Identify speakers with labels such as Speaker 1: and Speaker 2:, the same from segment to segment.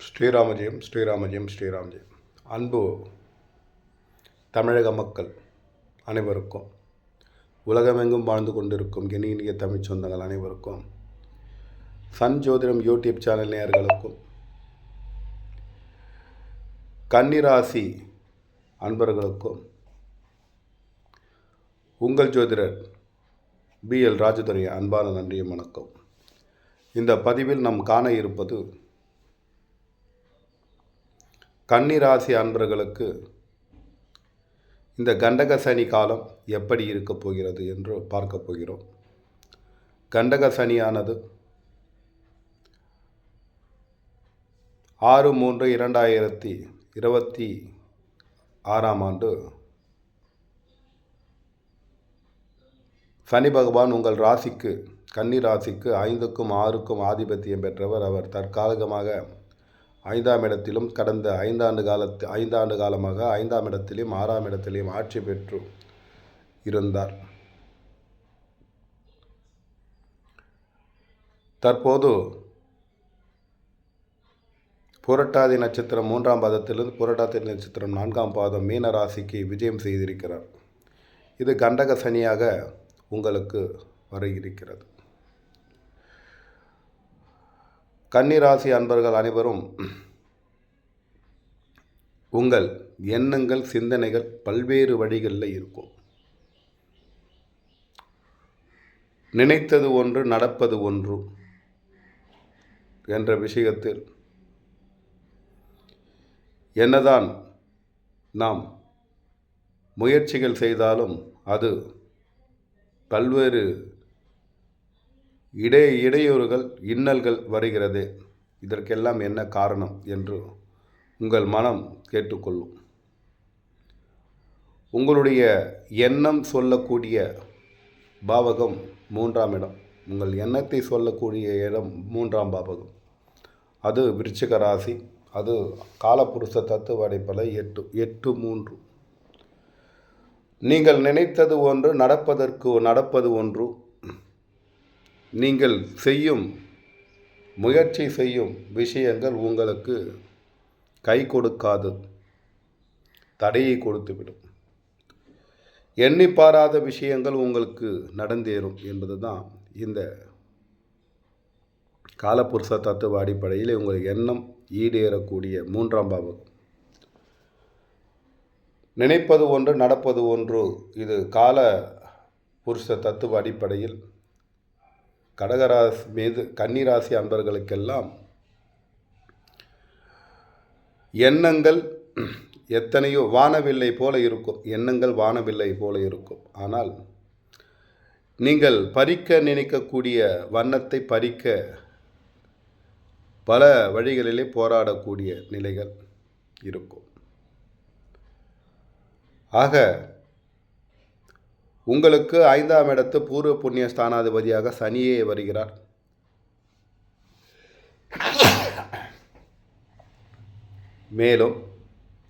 Speaker 1: ஸ்ரீராமஜெயம் ஸ்ரீராமஜெயம் ஸ்ரீராமஜெயம். அன்பு தமிழக மக்கள் அனைவருக்கும், உலகமெங்கும் வாழ்ந்து கொண்டிருக்கும் இனிய தமிழ் சொந்தங்கள் அனைவருக்கும், சன் ஜோதிடம் யூடியூப் சேனல் நேயர்களுக்கும், கன்னிராசி அன்பர்களுக்கும் உங்கள் ஜோதிடர் பிஎல் ராஜதுரை அன்பான நன்றியும் வணக்கம். இந்த பதிவில் நாம் காண இருப்பது கன்னிராசி அன்பர்களுக்கு இந்த கண்டக சனி காலம் எப்படி இருக்கப் போகிறது என்று பார்க்க போகிறோம். கண்டக சனியானது 6/3/2026 சனி பகவான் உங்கள் ராசிக்கு, கன்னி ராசிக்கு 5க்கும் 6க்கும் ஆதிபத்தியம் பெற்றவர். அவர் தற்காலிகமாக 5ஆம் இடத்திலும் கடந்த 5 ஆண்டு காலமாக 5ஆம் இடத்திலும் 6ஆம் இடத்திலும் ஆட்சி பெற்று இருந்தார். தற்போது புரட்டாதி நட்சத்திரம் 3ஆம் பாதத்திலிருந்து புரட்டாதி நட்சத்திரம் 4ஆம் பாதம் மீன ராசிக்கு விஜயம் செய்திருக்கிறார். இது கண்டக சனியாக உங்களுக்கு வர இருக்கிறது. கன்னிராசி அன்பர்கள் அனைவரும் உங்கள் எண்ணங்கள், சிந்தனைகள் பல்வேறு வழிகளில் இருக்கும். நினைத்தது ஒன்று, நடப்பது ஒன்று என்ற விஷயத்தில் என்னதான் நாம் முயற்சிகள் செய்தாலும் அது பல்வேறு இடையூறுகள், இன்னல்கள் வருகிறது. இதற்கெல்லாம் என்ன காரணம் என்று உங்கள் மனம் கேட்டுக்கொள்ளும். உங்களுடைய எண்ணம் சொல்லக்கூடிய பாவகம் 3ஆம் இடம். உங்கள் எண்ணத்தை சொல்லக்கூடிய இடம் 3ஆம் பாவகம். அது விருச்சிக ராசி. அது காலபுருஷ தத்துவ அடிப்படை 8-3. நீங்கள் நினைத்தது ஒன்று, நடப்பது ஒன்று. நீங்கள் முயற்சி செய்யும் விஷயங்கள் உங்களுக்கு கை கொடுக்காது, தடையை கொடுத்துவிடும். எண்ணி பாராத விஷயங்கள் உங்களுக்கு நடந்தேறும் என்பது தான் இந்த காலபுருஷ தத்துவ அடிப்படையில் உங்கள் எண்ணம் ஈடேறக்கூடிய 3ஆம் பாவம். நினைப்பது ஒன்று, நடப்பது ஒன்று. இது கால புருஷ தத்துவ அடிப்படையில் கடகராசி மீது கன்னிராசி அன்பர்களுக்கெல்லாம் எண்ணங்கள் எத்தனையோ வானவில்லை போல இருக்கும். எண்ணங்கள் வானவில்லை போல இருக்கும். ஆனால் நீங்கள் பறிக்க நினைக்கக்கூடிய வண்ணத்தை பறிக்க பல வழிகளிலே போராடக்கூடிய நிலைகள் இருக்கும். ஆக உங்களுக்கு 5ஆம் இடத்து பூர்வ புண்ணிய ஸ்தானாதிபதியாக சனியே வருகிறார். மேலும்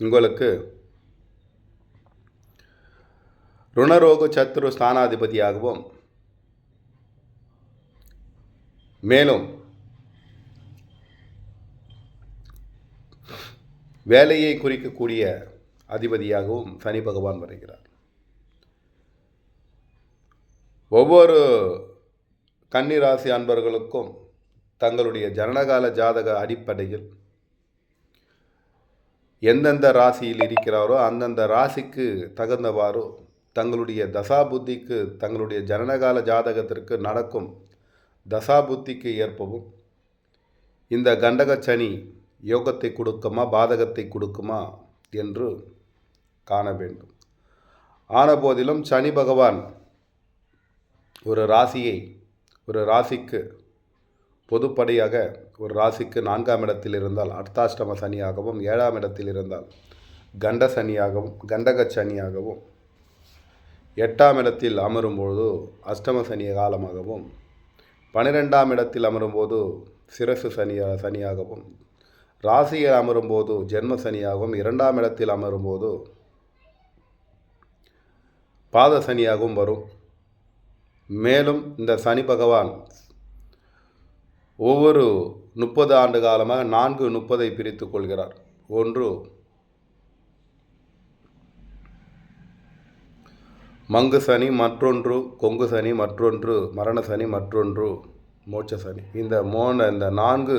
Speaker 1: உங்களுக்கு ருணரோக சத்துரு ஸ்தானாதிபதியாகவும், மேலும் வேலையை குறிக்கக்கூடிய அதிபதியாகவும் சனி பகவான் வருகிறார். ஒவ்வொரு கன்னிராசி அன்பர்களுக்கும் தங்களுடைய ஜனனகால ஜாதக அடிப்படையில் எந்தெந்த ராசியில் இருக்கிறாரோ அந்தந்த ராசிக்கு தகுந்தவாறோ தங்களுடைய தசாபுத்திக்கு, தங்களுடைய ஜனனகால ஜாதகத்திற்கு நடக்கும் தசாபுத்திக்கு ஏற்பவும் இந்த கண்டக சனி யோகத்தை கொடுக்குமா, பாதகத்தை கொடுக்குமா என்று காண வேண்டும். ஆனபோதிலும் சனி பகவான் ஒரு ராசிக்கு பொதுப்படையாக ஒரு ராசிக்கு 4ஆம் இடத்தில் இருந்தால் அர்த்தாஷ்டம சனியாகவும், 7ஆம் இடத்தில் இருந்தால் கண்ட சனியாகவும், கண்டக சனியாகவும், 8ஆம் இடத்தில் அமரும்போது அஷ்டம சனி காலமாகவும், 12ஆம் இடத்தில் அமரும்போது சிரசு சனியாகவும், ராசியில் அமரும்போது ஜென்ம சனியாகவும், 2ஆம் இடத்தில் அமரும்போது பாத சனியாகவும் வரும். மேலும் இந்த சனி பகவான் ஒவ்வொரு 30 ஆண்டு காலமாக 4:30 பிரித்து கொள்கிறார். ஒன்று மங்கு சனி, மற்றொன்று கொங்கு சனி, மற்றொன்று மரண சனி, மற்றொன்று மோட்ச சனி. இந்த 4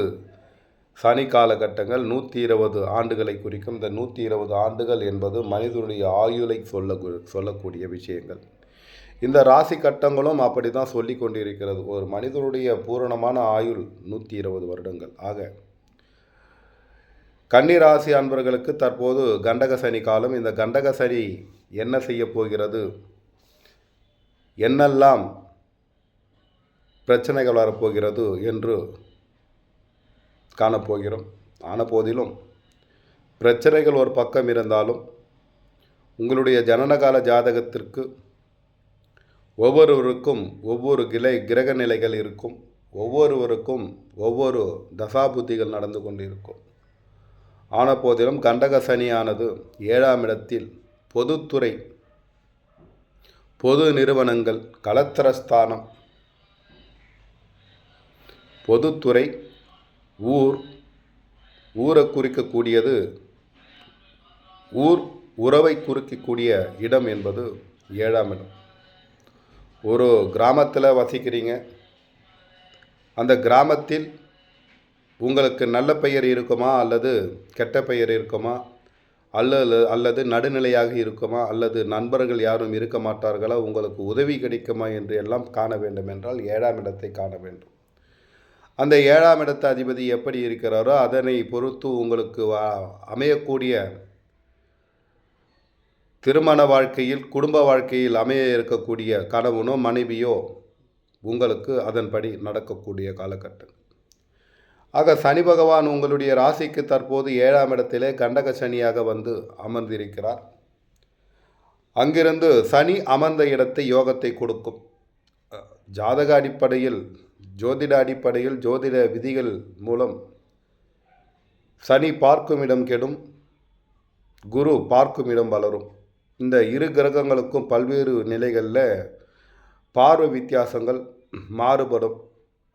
Speaker 1: சனி காலகட்டங்கள் 120 ஆண்டுகளை குறிக்கும். இந்த 120 ஆண்டுகள் என்பது மனிதனுடைய ஆயுளை சொல்லக்கூடிய விஷயங்கள். இந்த ராசி கட்டங்களும் அப்படி தான் சொல்லி கொண்டிருக்கிறது. ஒரு மனிதனுடைய பூரணமான ஆயுள் 120 வருடங்கள். ஆக கன்னி ராசி அன்பர்களுக்கு தற்போது கண்டக சனி காலம். இந்த கண்டக சனி என்ன செய்ய போகிறது, என்னெல்லாம் பிரச்சனைகள் வரப்போகிறது என்று காணப்போகிறோம். ஆன போதிலும் பிரச்சனைகள் ஒரு பக்கம் இருந்தாலும் உங்களுடைய ஜனனகால ஜாதகத்திற்கு ஒவ்வொருவருக்கும் ஒவ்வொரு கிரக நிலைகள் இருக்கும். ஒவ்வொருவருக்கும் ஒவ்வொரு தசாபுத்திகள் நடந்து கொண்டிருக்கும். ஆன போதிலும் கண்டக சனியானது 7ஆம் இடத்தில் பொதுத்துறை, பொது நிறுவனங்கள், கலத்திரஸ்தானம், பொதுத்துறை, ஊரை குறிக்கக்கூடியது, உறவை குறிக்கக்கூடிய இடம் என்பது 7ஆம் இடம். ஒரு கிராமத்தில் வசிக்கிறீங்க. அந்த கிராமத்தில் உங்களுக்கு நல்ல பெயர் இருக்குமா அல்லது கெட்ட பெயர் இருக்குமா, அல்லது நடுநிலையாக இருக்குமா, அல்லது நண்பர்கள் யாரும் இருக்க மாட்டார்களா, உங்களுக்கு உதவி கிடைக்குமா என்று எல்லாம் காண வேண்டும் என்றால் 7ஆம் இடத்தை காண வேண்டும். அந்த 7ஆம் இடத்து அதிபதி எப்படி இருக்கிறாரோ அதனை பொறுத்து உங்களுக்கு அமையக்கூடிய திருமண வாழ்க்கையில், குடும்ப வாழ்க்கையில் அமைய இருக்கக்கூடிய கணவனோ மனைவியோ உங்களுக்கு அதன்படி நடக்கக்கூடிய காலகட்டம். ஆக சனி பகவான் உங்களுடைய ராசிக்கு தற்போது 7ஆம் இடத்திலே கண்டக சனியாக வந்து அமர்ந்திருக்கிறார். அங்கிருந்து சனி அமர்ந்த இடத்தை யோகத்தை கொடுக்கும். ஜாதக அடிப்படையில், ஜோதிட அடிப்படையில், ஜோதிட விதிகள் மூலம் சனி பார்க்கும் இடம் கெடும், குரு பார்க்கும் இடம் வளரும். இந்த இரு கிரகங்களுக்கும் பல்வேறு நிலைகளில் பார்வை வித்தியாசங்கள் மாறுபடும்.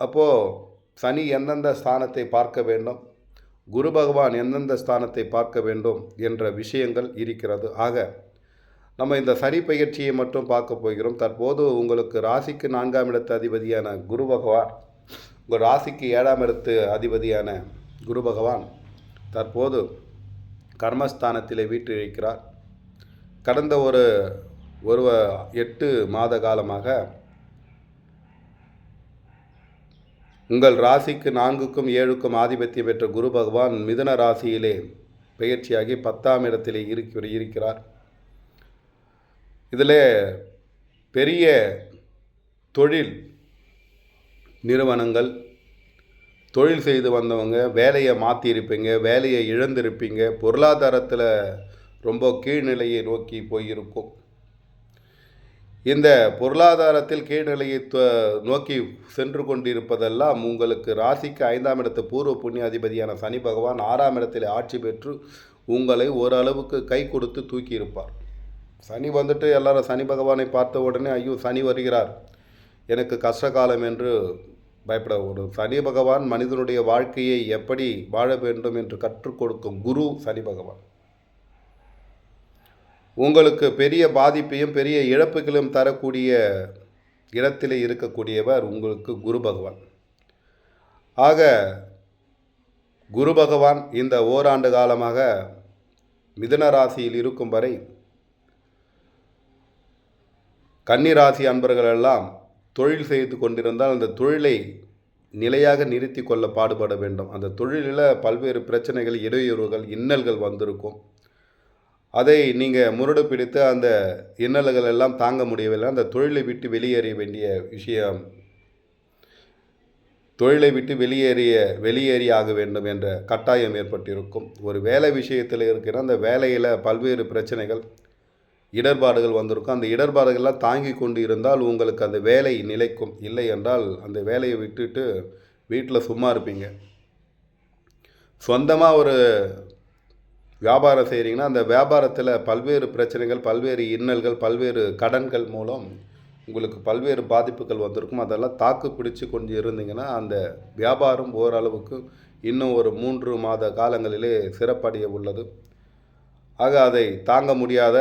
Speaker 1: அப்போது சனி எந்தெந்த ஸ்தானத்தை பார்க்க வேண்டும், குரு பகவான் எந்தெந்த ஸ்தானத்தை பார்க்க வேண்டும் என்ற விஷயங்கள் இருக்கிறது. ஆக நம்ம இந்த சனி பயிற்சியை மட்டும் பார்க்க போகிறோம். தற்போது உங்களுக்கு ராசிக்கு 4ஆம் இடத்து அதிபதியான குரு பகவான், உங்கள் ராசிக்கு 7ஆம் இடத்து அதிபதியான குரு பகவான் தற்போது கர்மஸ்தானத்தில் வீற்றிருக்கிறார். கடந்த ஒரு 8 மாத காலமாக உங்கள் ராசிக்கு 4க்கும் 7க்கும் ஆதிபத்தியம் பெற்ற குரு பகவான் மிதுன ராசியிலே பயிற்சியாகி 10ஆம் இடத்திலே இருக்கிறார். இதில் பெரிய தொழில் நிறுவனங்கள், தொழில் செய்து வந்தவங்க வேலையை மாற்றியிருப்பீங்க, வேலையை இழந்திருப்பீங்க, பொருளாதாரத்தில் ரொம்ப கீழ்நிலையை நோக்கி போயிருக்கும். இந்த பொருளாதாரத்தில் கீழ்நிலையை நோக்கி சென்று கொண்டிருப்பதெல்லாம் உங்களுக்கு ராசிக்கு 5ஆம் இடத்து பூர்வ புண்ணிய அதிபதியான சனி பகவான் 6ஆம் இடத்தில் ஆட்சி பெற்று உங்களை ஓரளவுக்கு கை கொடுத்து தூக்கியிருப்பார். சனி வந்துட்டு எல்லாரும் சனி பகவானை பார்த்த உடனே ஐயோ சனி வருகிறார், எனக்கு கஷ்டகாலம் என்று பயப்பட. ஒரு சனி பகவான் மனிதனுடைய வாழ்க்கையை எப்படி வாழ வேண்டும் என்று கற்றுக் கொடுக்கும் குரு சனி பகவான். உங்களுக்கு பெரிய பாதிப்பையும் பெரிய இழப்புகளையும் தரக்கூடிய இடத்திலே இருக்கக்கூடியவர் உங்களுக்கு குரு பகவான். ஆக குரு பகவான் இந்த ஓராண்டு காலமாக மிதுன ராசியில் இருக்கும் வரை கன்னி ராசி அன்பர்களெல்லாம் தொழில் செய்து கொண்டிருந்தால் அந்த தொழிலை நிலையாக நிறுத்தி கொள்ள பாடுபட வேண்டும். அந்த தொழிலில் பல்வேறு பிரச்சனைகள், இடையூறுகள், இன்னல்கள் வந்திருக்கும். அதை நீங்கள் முரடு பிடித்து அந்த இன்னல்கள் எல்லாம் தாங்க முடியவில்லை, அந்த தொழிலை விட்டு வெளியேற வேண்டிய விஷயம், தொழிலை விட்டு வெளியேறி ஆக வேண்டும் என்ற கட்டாயம் ஏற்பட்டிருக்கும். ஒரு வேலை விஷயத்தில் இருக்கிற அந்த வேலையில் பல்வேறு பிரச்சனைகள், இடர்பாடுகள் வந்திருக்கும். அந்த இடர்பாடுகள்லாம் தாங்கி கொண்டு இருந்தால் உங்களுக்கு அந்த வேலை நிலைக்கும். இல்லை என்றால் அந்த வேலையை விட்டுட்டு வீட்டில் சும்மா இருப்பீங்க. சொந்தமாக ஒரு வியாபாரம் செய்கிறீங்கன்னா அந்த வியாபாரத்தில் பல்வேறு பிரச்சனைகள், பல்வேறு இன்னல்கள், பல்வேறு கடன்கள் மூலம் உங்களுக்கு பல்வேறு பாதிப்புகள் வந்திருக்கும். அதெல்லாம் தாக்கு பிடிச்சு கொஞ்சம் இருந்தீங்கன்னா அந்த வியாபாரம் ஓரளவுக்கு இன்னும் ஒரு 3 மாத காலங்களிலே சிறப்படைய உள்ளது. ஆக அதை தாங்க முடியாத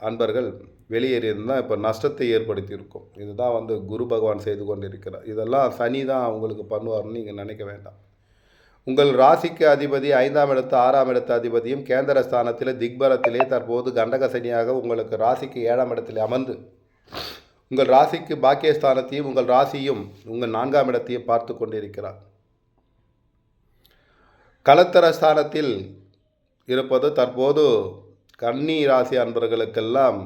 Speaker 1: அன்பர்கள் வெளியேறியிருந்தால் இப்போ நஷ்டத்தை ஏற்படுத்தியிருக்கும். இதுதான் குரு பகவான் செய்து கொண்டிருக்கிறார். இதெல்லாம் சனி தான் உங்களுக்கு பண்ணுவார்னு நீங்கள் நினைக்க வேண்டாம். உங்கள் ராசிக்கு அதிபதி 5ஆம் இடத்து 6ஆம் இடத்து அதிபதியும் கேந்திர ஸ்தானத்தில் திக்பலத்திலே தற்போது கண்டக சனியாக உங்களுக்கு ராசிக்கு 7ஆம் இடத்தில் அமர்ந்து உங்கள் ராசிக்கு பாக்கியஸ்தானத்தையும் உங்கள் ராசியும் உங்கள் 4ஆம் இடத்தையும் பார்த்து கொண்டிருக்கிறார். கலத்தர ஸ்தானத்தில் இருப்பது தற்போது கன்னி ராசி அன்பர்களுக்கெல்லாம்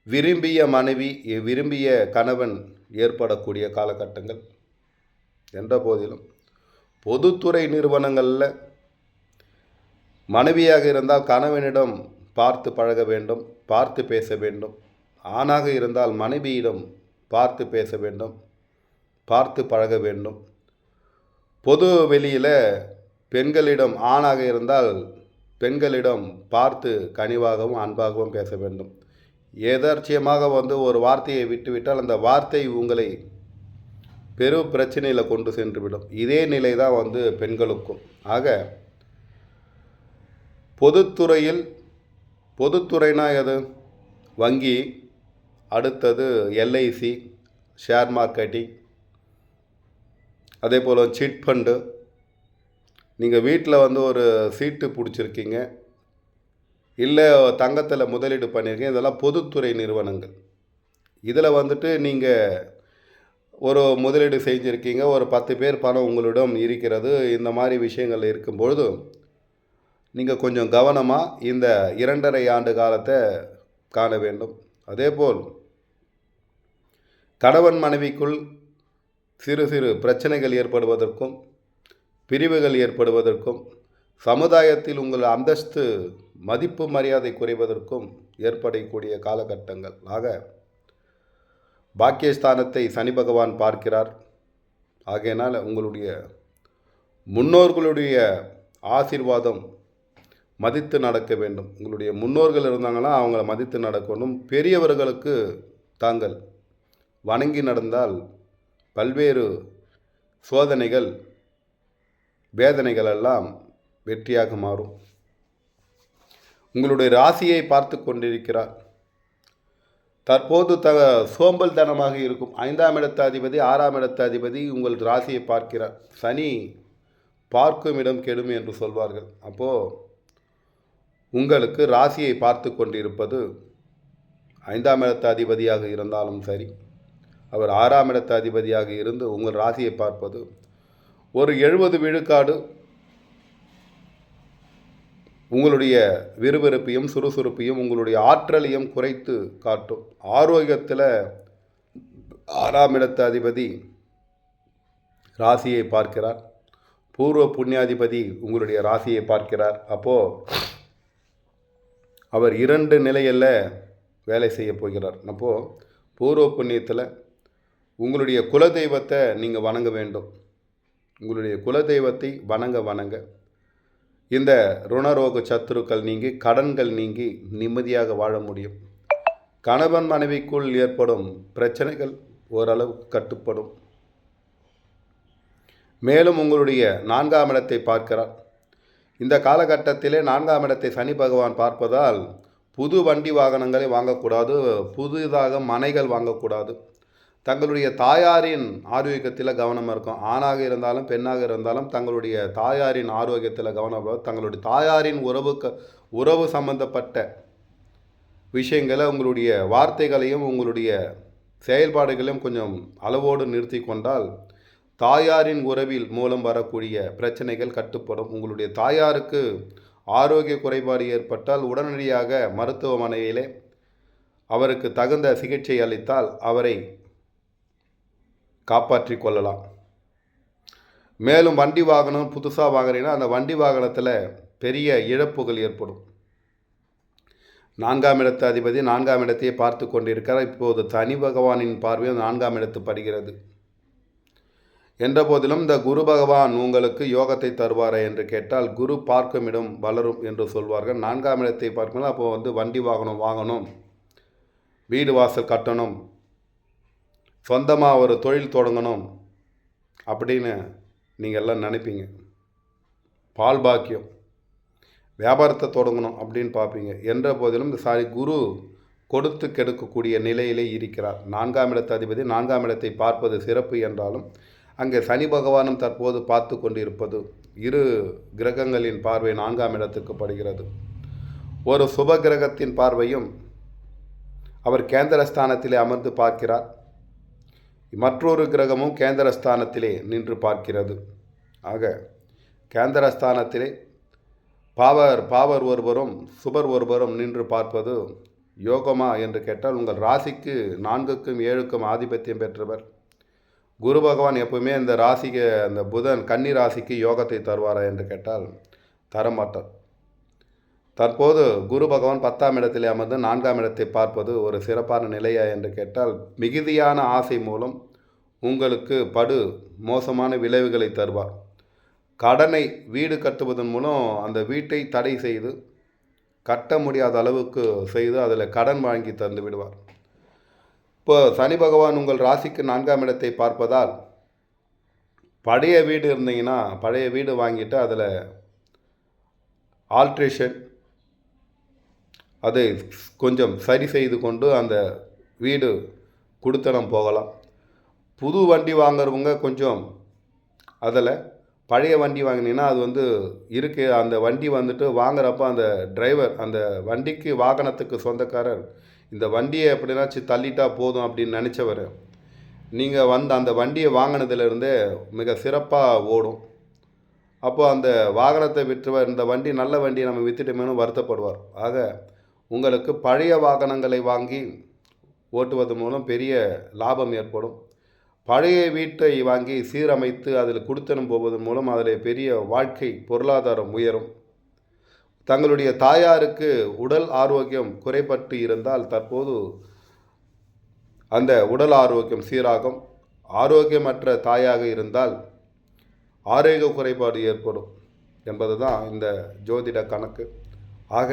Speaker 1: விரும்பிய மனைவி விரும்பிய கணவன் ஏற்படக்கூடிய காலகட்டங்கள். என்ற போதிலும் பொதுத்துறை நிறுவனங்களில் மனைவியாக இருந்தால் கணவனிடம் பார்த்து பழக வேண்டும், பார்த்து பேச வேண்டும். ஆணாக இருந்தால் மனைவியிடம் பார்த்து பேச வேண்டும், பார்த்து பழக வேண்டும். பொது வெளியில் பெண்களிடம் ஆணாக இருந்தால் பெண்களிடம் பார்த்து கனிவாகவும் அன்பாகவும் பேச வேண்டும். எதர்ச்சியமாக ஒரு வார்த்தையை விட்டுவிட்டால் அந்த வார்த்தை உங்களை பெரும் பிரச்சனையில் கொண்டு சென்றுவிடும். இதே நிலை தான் பெண்களுக்கும். ஆக பொதுத்துறைனா எது? வங்கி, அடுத்தது எல்ஐசி, ஷேர் மார்க்கெட்டிங், அதே போல் சிட் ஃபண்டு. நீங்கள் வீட்டில் ஒரு சீட்டு பிடிச்சிருக்கீங்க, இல்லை தங்கத்தில் முதலீடு பண்ணியிருக்கீங்க. இதெல்லாம் பொதுத்துறை நிறுவனங்கள். இதில் நீங்கள் ஒரு முதலீடு செஞ்சுருக்கீங்க, ஒரு 10 பேர் பணம் உங்களிடம் இருக்கிறது. இந்த மாதிரி விஷயங்கள் இருக்கும்பொழுது நீங்கள் கொஞ்சம் கவனமாக இந்த 2.5 ஆண்டு காலத்தை காண வேண்டும். அதேபோல் கணவன் மனைவிக்குள் சிறு சிறு பிரச்சனைகள் ஏற்படுவதற்கும் பிரிவுகள் ஏற்படுவதற்கும் சமுதாயத்தில் உங்கள் அந்தஸ்து மதிப்பு மரியாதை குறைவதற்கும் ஏற்படக்கூடிய காலகட்டங்கள். ஆக பாக்கியஸ்தானத்தை சனி பகவான் பார்க்கிறார். ஆகையினால் உங்களுடைய முன்னோர்களுடைய ஆசீர்வாதம் மதித்து நடக்க வேண்டும். உங்களுடைய முன்னோர்கள் இருந்தாங்கன்னா அவங்கள மதித்து நடக்கணும். பெரியவர்களுக்கு தாங்கள் வணங்கி நடந்தால் பல்வேறு சோதனைகள் வேதனைகள் எல்லாம் வெற்றியாக மாறும். உங்களுடைய ராசியை பார்த்து கொண்டிருக்கிறார். தற்போது சோம்பல் தனமாக இருக்கும் 5ஆம் இடத்து அதிபதி 6ஆம் இடத்து அதிபதி உங்கள் ராசியை பார்க்கிறார். சனி பார்க்கும் இடம் கெடும் என்று சொல்வார்கள். அப்போது உங்களுக்கு ராசியை பார்த்து கொண்டிருப்பது 5ஆம் இடத்து அதிபதியாக இருந்தாலும் சரி, அவர் 6ஆம் இடத்து அதிபதியாக இருந்து உங்கள் ராசியை பார்ப்பது ஒரு 70 விழுக்காடு உங்களுடைய விறுவிறுப்பையும் சுறுசுறுப்பையும் உங்களுடைய ஆற்றலையும் குறைத்து காட்டும். ஆரோக்கியத்தில் 6ஆம் இடத்து அதிபதி ராசியை பார்க்கிறார். பூர்வ புண்ணியாதிபதி உங்களுடைய ராசியை பார்க்கிறார். அப்போது அவர் 2 நிலையில் வேலை செய்ய போகிறார். அப்போது பூர்வ புண்ணியத்தில் உங்களுடைய குலதெய்வத்தை நீங்கள் வணங்க வேண்டும். உங்களுடைய குலதெய்வத்தை வணங்க இந்த ருணரோக சத்துருக்கள் நீங்கி கடன்கள் நீங்கி நிம்மதியாக வாழ முடியும். கணவன் மனைவிக்குள் ஏற்படும் பிரச்சனைகள் ஓரளவு கட்டுப்படும். மேலும் உங்களுடைய 4ஆம் இடத்தை பார்க்கிறார். இந்த காலகட்டத்திலே 4ஆம் இடத்தை சனி பகவான் பார்ப்பதால் புது வண்டி வாகனங்களை வாங்கக்கூடாது, புதிதாக மனைகள் வாங்கக்கூடாது. தங்களுடைய தாயாரின் ஆரோக்கியத்தில் கவனம் இருக்கும். ஆணாக இருந்தாலும் பெண்ணாக இருந்தாலும் தங்களுடைய தாயாரின் ஆரோக்கியத்தில் கவனம், தங்களுடைய தாயாரின் உறவு சம்பந்தப்பட்ட விஷயங்களை உங்களுடைய வார்த்தைகளையும் உங்களுடைய செயல்பாடுகளையும் கொஞ்சம் அளவோடு நிறுத்தி கொண்டால் தாயாரின் உறவில் மூலம் வரக்கூடிய பிரச்சனைகள் கட்டுப்படும். உங்களுடைய தாயாருக்கு ஆரோக்கிய குறைபாடு ஏற்பட்டால் உடனடியாக மருத்துவமனையிலே அவருக்கு தகுந்த சிகிச்சை அளித்தால் அவரை காப்பாற்றி கொள்ளலாம். மேலும் வண்டி வாகனம் புதுசாக வாங்குறீங்கன்னா அந்த வண்டி வாகனத்தில் பெரிய இழப்புகள் ஏற்படும். 4ஆம் இடத்து அதிபதி 4ஆம் இடத்தையே பார்த்து கொண்டிருக்கிறார். இப்போது சனி பகவானின் பார்வையும் 4ஆம் இடத்து படுகிறது. என்ற போதிலும் இந்த குரு பகவான் உங்களுக்கு யோகத்தை தருவாரா என்று கேட்டால் குரு பார்க்கும் இடம் வளரும் என்று சொல்வார்கள். 4ஆம் இடத்தை பார்க்கணும். அப்போது வண்டி வாகனம் வாங்கணும், வீடு வாசல் கட்டணும், சொந்தமாக ஒரு தொழில் தொடங்கணும் அப்படின்னு நீங்கள் எல்லாம் நினைப்பீங்க. பால் பாக்கியம், வியாபாரத்தை தொடங்கணும் அப்படின்னு பார்ப்பீங்க. என்ற போதிலும் இந்த குரு கொடுத்து கெடுக்கக்கூடிய நிலையிலே இருக்கிறார். 4ஆம் இடத்து அதிபதி 4ஆம் இடத்தை பார்ப்பது சிறப்பு என்றாலும் அங்கே சனி பகவானும் தற்போது பார்த்து கொண்டிருப்பது, இரு கிரகங்களின் பார்வை 4ஆம் இடத்துக்கு படுகிறது. ஒரு சுப கிரகத்தின் பார்வையும் அவர் கேந்திரஸ்தானத்திலே அமர்ந்து பார்க்கிறார். மற்றொரு கிரகமும் கேந்திரஸ்தானத்திலே நின்று பார்க்கிறது. ஆக கேந்திரஸ்தானத்திலே பாவர் ஒருவரும் சுபர் ஒருவரும் நின்று பார்ப்பது யோகமா என்று கேட்டால், உங்கள் ராசிக்கு 4க்கும் 7க்கும் ஆதிபத்தியம் பெற்றவர் குரு பகவான் எப்பவுமே அந்த ராசிக்கு, அந்த புதன் கன்னி ராசிக்கு யோகத்தை தருவாரா என்று கேட்டால் தரமாட்டார். தற்போது குரு பகவான் 10ஆம் இடத்திலே அமர்ந்து 4ஆம் இடத்தை பார்ப்பது ஒரு சிறப்பான நிலையா என்று கேட்டால், மிகுதியான ஆசை மூலம் உங்களுக்கு மோசமான விளைவுகளை தருவார். கடனை வீடு கட்டுவதன் மூலம் அந்த வீட்டை தடை செய்து கட்ட முடியாத அளவுக்கு செய்து அதில் கடன் வாங்கி தந்து விடுவார். இப்போ சனி பகவான் உங்கள் ராசிக்கு 4ஆம் இடத்தை பார்ப்பதால், பழைய வீடு இருந்தீங்கன்னா பழைய வீடு வாங்கிட்டு அதில் ஆல்ட்ரேஷன் அதை கொஞ்சம் சரி செய்து கொண்டு அந்த வீடு குடித்தனம் போகலாம். புது வண்டி வாங்குறவங்க கொஞ்சம் அதில் பழைய வண்டி வாங்கினீங்கன்னா அது அந்த வண்டி வாங்குறப்ப அந்த டிரைவர், அந்த வண்டிக்கு வாகனத்துக்கு சொந்தக்காரர் இந்த வண்டியை எப்படினாச்சும் தள்ளிட்டா போதும் அப்படின்னு நினச்சவர், நீங்கள் அந்த வண்டியை வாங்கினதுலேருந்தே மிக சிறப்பாக ஓடும். அப்போது அந்த வாகனத்தை விற்றவர் இந்த வண்டி நல்ல வண்டியை நம்ம விற்றுட்டோமேனு வருத்தப்படுவார். ஆக உங்களுக்கு பழைய வாகனங்களை வாங்கி ஓட்டுவது மூலம் பெரிய லாபம் ஏற்படும். பழைய வீட்டை வாங்கி சீரமைத்து அதில் குடித்தனம் போவதன் மூலம் அதில் பெரிய வாழ்க்கை பொருளாதாரம் உயரும். தங்களுடைய தாயாருக்கு உடல் ஆரோக்கியம் குறைபட்டு இருந்தால் தற்போது அந்த உடல் ஆரோக்கியம் சீராகும். ஆரோக்கியமற்ற தாயாக இருந்தால் ஆரோக்கிய குறைபாடு ஏற்படும் என்பது தான் இந்த ஜோதிட கணக்கு. ஆக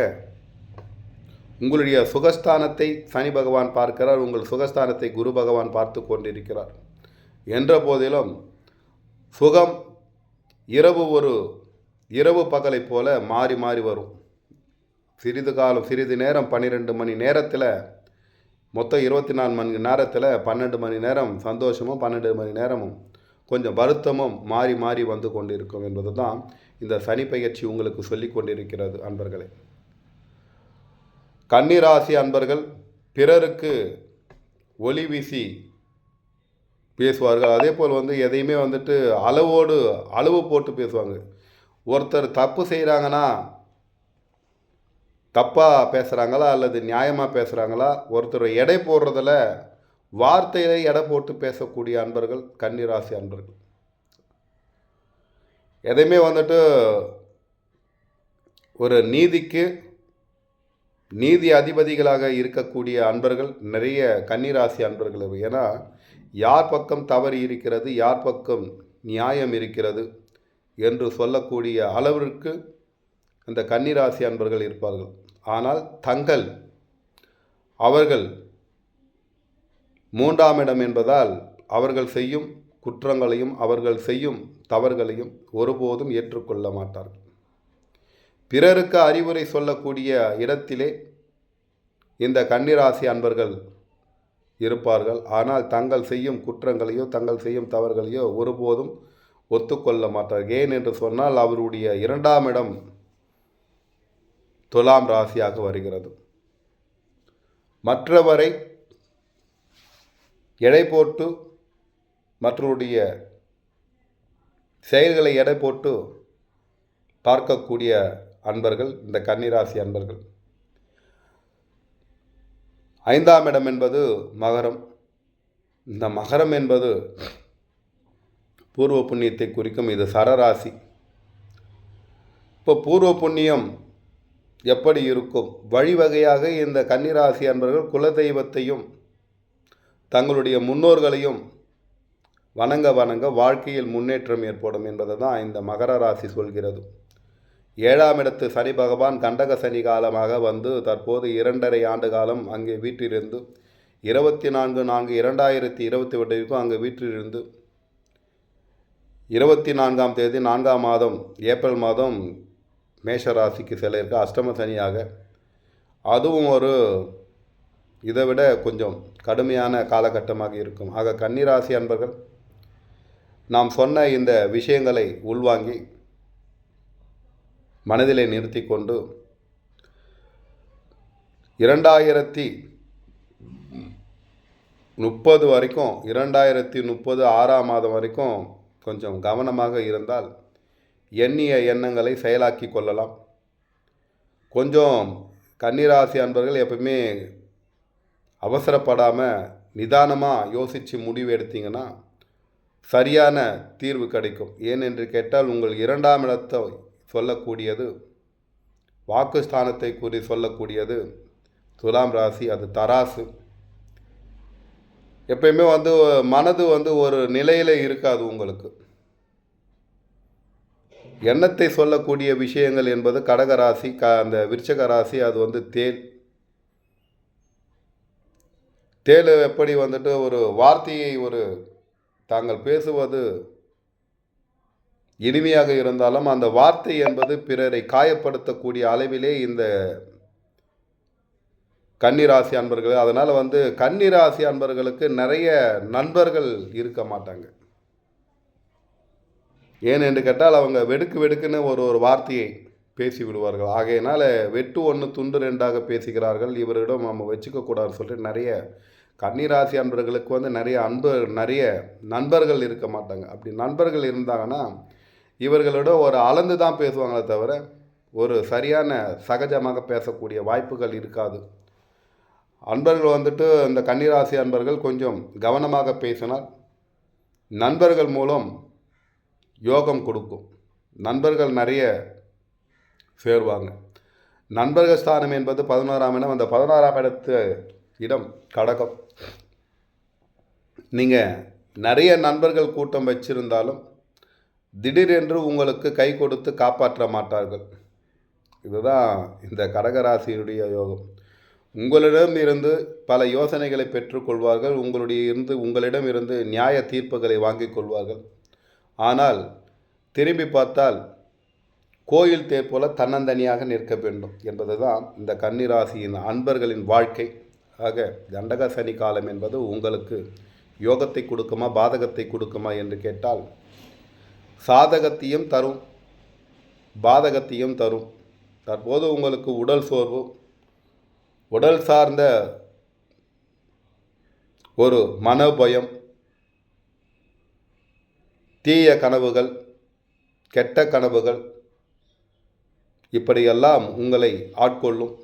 Speaker 1: உங்களுடைய சுகஸ்தானத்தை சனி பகவான் பார்க்கிறார், உங்கள் சுகஸ்தானத்தை குரு பகவான் பார்த்து கொண்டிருக்கிறார். என்ற போதிலும் சுகம் இரவு பகலை போல மாறி மாறி வரும். சிறிது நேரம் 12 மணி நேரத்தில், மொத்தம் 24 மணி நேரத்தில் 12 மணி நேரம் சந்தோஷமும் 12 மணி நேரமும் கொஞ்சம் வருத்தமும் மாறி மாறி வந்து கொண்டிருக்கும் என்பது தான் இந்த சனி பயிற்சி உங்களுக்கு சொல்லி கொண்டிருக்கிறது. அன்பர்களே, கன்னிராசி அன்பர்கள் பிறருக்கு ஒளி வீசி பேசுவார்கள். அதே போல் எதையுமே அளவு போட்டு பேசுவாங்க. ஒருத்தர் தப்பு செய்கிறாங்கன்னா தப்பாக பேசுகிறாங்களா அல்லது நியாயமாக பேசுகிறாங்களா, ஒருத்தர் எடை போடுறதில் வார்த்தையிலே எடை போட்டு பேசக்கூடிய அன்பர்கள் கன்னிராசி அன்பர்கள். எதையுமே ஒரு நீதி அதிபதிகளாக இருக்கக்கூடிய அன்பர்கள் நிறைய கன்னிராசி அன்பர்கள். ஏன்னா யார் பக்கம் தவறு இருக்கிறது, யார் பக்கம் நியாயம் இருக்கிறது என்று சொல்லக்கூடிய அளவிற்கு அந்த கன்னிராசி அன்பர்கள் இருப்பார்கள். ஆனால் அவர்கள் 3ஆம் இடம் என்பதால் அவர்கள் செய்யும் குற்றங்களையும் அவர்கள் செய்யும் தவறுகளையும் ஒருபோதும் ஏற்றுக்கொள்ள மாட்டார்கள். பிறருக்கு அறிவுரை சொல்லக்கூடிய இடத்திலே இந்த கன்னிராசி அன்பர்கள் இருப்பார்கள். ஆனால் தங்கள் செய்யும் குற்றங்களையோ தங்கள் செய்யும் தவறுகளையோ ஒருபோதும் ஒத்துக்கொள்ள மாட்டார்கள். ஏன் என்று சொன்னால் அவருடைய 2ஆம் இடம் துலாம் ராசியாக வருகிறது. மற்றவரை எடை போட்டு மற்றவருடைய செயல்களை எடை போட்டு பார்க்கக்கூடிய அன்பர்கள் இந்த கன்னிராசி அன்பர்கள். 5ஆம் இடம் என்பது மகரம். இந்த மகரம் என்பது பூர்வ புண்ணியத்தை குறிக்கும். இது சரராசி. இப்போ பூர்வ புண்ணியம் எப்படி இருக்கும்? வழிவகையாக இந்த கன்னிராசி அன்பர்கள் குலதெய்வத்தையும் தங்களுடைய முன்னோர்களையும் வணங்க வாழ்க்கையில் முன்னேற்றம் ஏற்படும் என்பதை தான் இந்த மகர ராசி சொல்கிறது. 7ஆம் இடத்து சனி பகவான் கண்டக சனி காலமாக தற்போது 2.5 ஆண்டு காலம் அங்கே வீட்டிலிருந்து 24/4/2022 அங்கு வீற்றிலிருந்து 24ஆம் தேதி 4ஆம் மாதம் ஏப்ரல் மாதம் மேஷராசிக்கு செல்ல இருக்க அஷ்டம சனியாக. அதுவும் ஒரு இதை விட கொஞ்சம் கடுமையான காலகட்டமாக இருக்கும். ஆக கன்னிராசி அன்பர்கள் நாம் சொன்ன இந்த விஷயங்களை உள்வாங்கி மனதிலே நிறுத்தி கொண்டு 2030 வரைக்கும் 2030 6ஆம் மாதம் வரைக்கும் கொஞ்சம் கவனமாக இருந்தால் எண்ணிய எண்ணங்களை செயலாக்கி கொள்ளலாம். கொஞ்சம் கன்னிராசி அன்பர்கள் எப்பவுமே அவசரப்படாமல் நிதானமாக யோசித்து முடிவு எடுத்தீங்கன்னா சரியான தீர்வு கிடைக்கும். ஏனென்று கேட்டால் உங்கள் 2ஆம் இடத்தை சொல்லக்கூடியது, வாக்குஸ்தானத்தை கூறி சொல்லக்கூடியது துலாம் ராசி. அது தராசு. எப்பயுமே மனது ஒரு நிலையில் இருக்காது. உங்களுக்கு எண்ணத்தை சொல்லக்கூடிய விஷயங்கள் என்பது கடகராசி, அந்த விருச்சக ராசி அது தேல் எப்படி ஒரு வார்த்தையை தாங்கள் பேசுவது இனிமையாக இருந்தாலும் அந்த வார்த்தை என்பது பிறரை காயப்படுத்தக்கூடிய அளவிலே இந்த கன்னிராசி அன்பர்கள். அதனால் கன்னிராசி அன்பர்களுக்கு நிறைய நண்பர்கள் இருக்க மாட்டாங்க. ஏனென்று கேட்டால் அவங்க வெடுக்குன்னு ஒரு வார்த்தையை பேசி விடுவார்கள். ஆகையினால் வெட்டு ஒன்று துண்டு ரெண்டாக பேசுகிறார்கள், இவரிடம் நம்ம வச்சுக்கக்கூடாதுன்னு சொல்லிட்டு நிறைய கன்னிராசி அன்பர்களுக்கு நிறைய நண்பர்கள் இருக்க மாட்டாங்க. அப்படி நண்பர்கள் இருந்தாங்கன்னா இவர்களிடம் ஒரு அளந்து தான் பேசுவாங்களே தவிர ஒரு சரியான சகஜமாக பேசக்கூடிய வாய்ப்புகள் இருக்காது. அன்பர்கள் இந்த கன்னிராசி அன்பர்கள் கொஞ்சம் கவனமாக பேசினால் நண்பர்கள் மூலம் யோகம் கொடுக்கும். நண்பர்கள் நிறைய சேருவாங்க. நண்பர்கள் ஸ்தானம் என்பது 11ஆம் இடம். அந்த 11ஆம் இடம் கடகம். நீங்கள் நிறைய நண்பர்கள் கூட்டம் வச்சிருந்தாலும் திடீரென்று உங்களுக்கு கை கொடுத்து காப்பாற்ற மாட்டார்கள். இதுதான் இந்த கடகராசியுடைய யோகம். உங்களிடம் இருந்து பல யோசனைகளை பெற்றுக்கொள்வார்கள். உங்களிடம் இருந்து நியாய தீர்ப்புகளை வாங்கிக் கொள்வார்கள். ஆனால் திரும்பி பார்த்தால் கோயில் தேர் போல தன்னந்தனியாக நிற்க வேண்டும் என்பது தான் இந்த கன்னிராசியின் அன்பர்களின் வாழ்க்கை. ஆக தண்டக சனி காலம் என்பது உங்களுக்கு யோகத்தை கொடுக்குமா பாதகத்தை கொடுக்குமா என்று கேட்டால் சாதகத்தையும் தரும், பாதகத்தையும் தரும். தற்போது உங்களுக்கு உடல் சோர்வு, உடல் சார்ந்த ஒரு மனோபயம், தீய கனவுகள், கெட்ட கனவுகள் இப்படியெல்லாம் உங்களை ஆட்கொள்ளும்.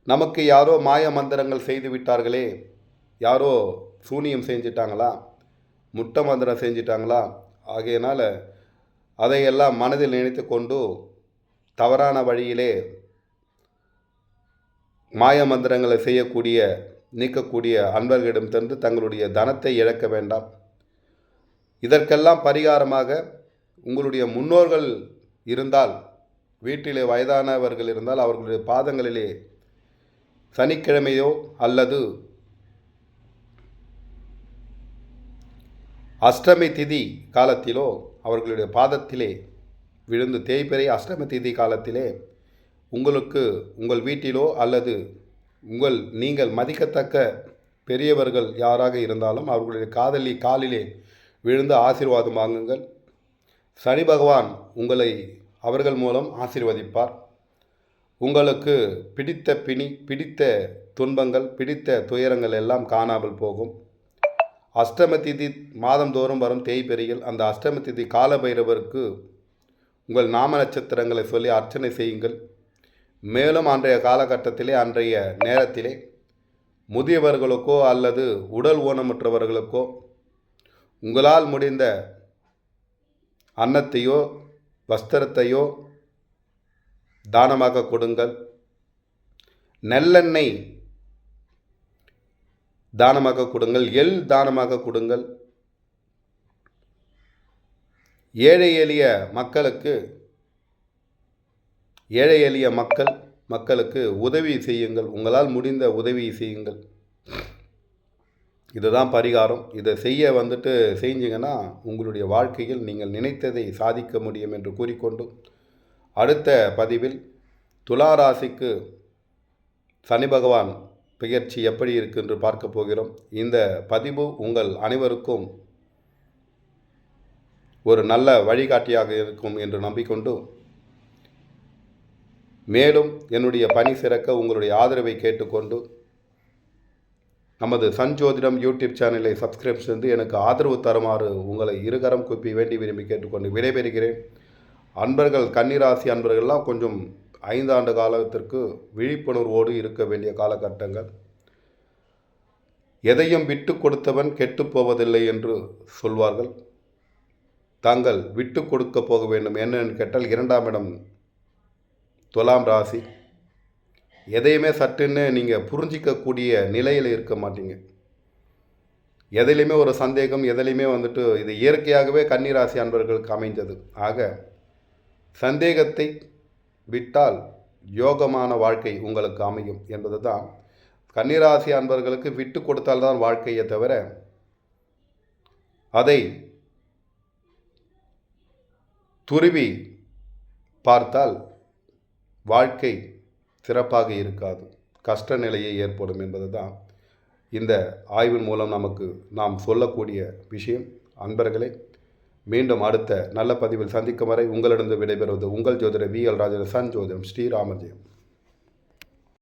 Speaker 1: நமக்கு யாரோ மாய மந்திரங்கள் செய்து விட்டார்களே, யாரோ சூனியம் செஞ்சிட்டாங்களா, முட்டை மந்திரம் செஞ்சிட்டாங்களா, ஆகையினால் அதையெல்லாம் மனதில் நினைத்து கொண்டு தவறான வழியிலே மாய மந்திரங்களை நீக்கக்கூடிய அன்பர்களிடம் தந்து தங்களுடைய தனத்தை இழக்க வேண்டாம். இதற்கெல்லாம் பரிகாரமாக உங்களுடைய முன்னோர்கள் இருந்தால், வீட்டிலே வயதானவர்கள் இருந்தால் அவர்களுடைய பாதங்களிலே சனிக்கிழமையோ அல்லது அஷ்டமி திதி காலத்திலோ அவர்களுடைய பாதத்திலே விழுந்து தேய்பிறை அஷ்டமி திதி காலத்திலே உங்கள் வீட்டிலோ அல்லது நீங்கள் மதிக்கத்தக்க பெரியவர்கள் யாராக இருந்தாலும் அவர்களுடைய காலிலே விழுந்து ஆசீர்வாதம் வாங்குங்கள். சனி பகவான் உங்களை அவர்கள் மூலம் ஆசீர்வதிப்பார். உங்களுக்கு பிடித்த துன்பங்கள், பிடித்த துயரங்கள் எல்லாம் காணாமல் போகும். அஷ்டம திதி மாதந்தோறும் வரும் தேய்பிறையில் அந்த அஷ்டம திதி காலபைரவருக்கு உங்கள் நாம நட்சத்திரங்களை சொல்லி அர்ச்சனை செய்யுங்கள். மேலும் அன்றைய காலகட்டத்திலே, அன்றைய நேரத்திலே முதியவர்களுக்கோ அல்லது உடல் ஊனமுற்றவர்களுக்கோ உங்களால் முடிந்த அன்னத்தையோ வஸ்திரத்தையோ தானமாக கொடுங்கள். நெல்லெண்ணெய் தானமாக கொடுங்கள். எள் தானமாக கொடுங்கள். ஏழை எளிய மக்களுக்கு உதவி செய்யுங்கள். உங்களால் முடிந்த உதவி செய்யுங்கள். இதுதான் பரிகாரம். இதை செஞ்சீங்கன்னா உங்களுடைய வாழ்க்கையில் நீங்கள் நினைத்ததை சாதிக்க முடியும் என்று கூறிக்கொண்டு, அடுத்த பதிவில் துலா ராசிக்கு சனி பகவான் பெயர்ச்சி எப்படி இருக்கு என்று பார்க்க போகிறோம். இந்த பதிவு உங்கள் அனைவருக்கும் ஒரு நல்ல வழிகாட்டியாக இருக்கும் என்று நம்பிக்கொண்டு, மேலும் என்னுடைய பணி சிறக்க உங்களுடைய ஆதரவை கேட்டுக்கொண்டு, நமது சஞ்சோதிடம் யூடியூப் சேனலை சப்ஸ்கிரைப் செய்து எனக்கு ஆதரவு தருமாறு உங்களை இருகரம் கூப்பி வேண்டி விரும்பி கேட்டுக்கொண்டு விடைபெறுகிறேன். அன்பர்கள், கன்னிராசி அன்பர்கள்லாம் கொஞ்சம் 5 ஆண்டு காலத்திற்கு விழிப்புணர்வோடு இருக்க வேண்டிய காலகட்டங்கள். எதையும் விட்டு கொடுத்தவன் கெட்டு போவதில்லை என்று சொல்வார்கள். தாங்கள் விட்டு கொடுக்க போக வேண்டும். என்னன்னு கேட்டால் 2ஆம் இடம் துலாம் ராசி. எதையுமே சட்டுன்னு நீங்கள் புரிஞ்சிக்கக்கூடிய நிலையில் இருக்க மாட்டீங்க. எதிலையுமே ஒரு சந்தேகம், எதிலையுமே இது இயற்கையாகவே கன்னிராசி அன்பர்களுக்கு அமைந்தது. ஆக சந்தேகத்தை விட்டால் யோகமான வாழ்க்கை உங்களுக்கு அமையும் என்பது தான். கன்னிராசி அன்பர்களுக்கு விட்டு கொடுத்தால்தான் வாழ்க்கையை தவிர அதை துருவி பார்த்தால் வாழ்க்கை சிறப்பாக இருக்காது, கஷ்ட நிலையே ஏற்படும் என்பது தான் இந்த ஆய்வின் மூலம் நாம் சொல்லக்கூடிய விஷயம். அன்பர்களே, மீண்டும் அடுத்த நல்ல பதிவில் சந்திக்கும் வரை உங்களிடம் விடைபெறுவது உங்கள் ஜோதிடர் VL ராஜன், சன் ஜோதிடம், ஸ்ரீராமஜெயம்.